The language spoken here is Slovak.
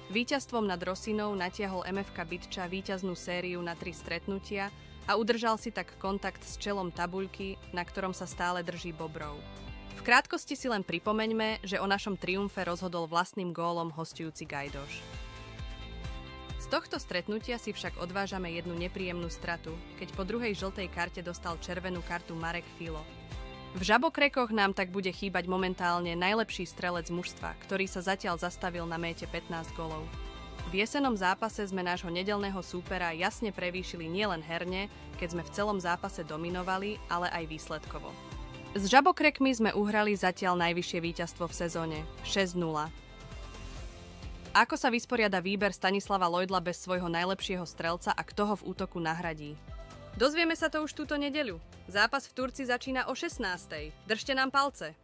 Víťazstvom nad Rosinou natiahol MFK Bytča víťaznú sériu na 3 stretnutia a udržal si tak kontakt s čelom tabuľky, na ktorom sa stále drží Bobrov. V krátkosti si len pripomeňme, že o našom triumfe rozhodol vlastným gólom hostujúci Gajdoš. Z tohto stretnutia si však odvážame jednu nepríjemnú stratu, keď po druhej žltej karte dostal červenú kartu Marek Filo. V Žabokrekoch nám tak bude chýbať momentálne najlepší strelec mužstva, ktorý sa zatiaľ zastavil na méte 15 golov. V jesennom zápase sme nášho nedeľného súpera jasne prevýšili nielen herne, keď sme v celom zápase dominovali, ale aj výsledkovo. S Žabokrekmi sme uhrali zatiaľ najvyššie víťazstvo v sezóne – 6-0. Ako sa vysporiada výber Stanislava Lloydla bez svojho najlepšieho strelca a kto ho v útoku nahradí? Dozvieme sa to už túto nedeľu. Zápas v Turci začína o 16:00. Držte nám palce.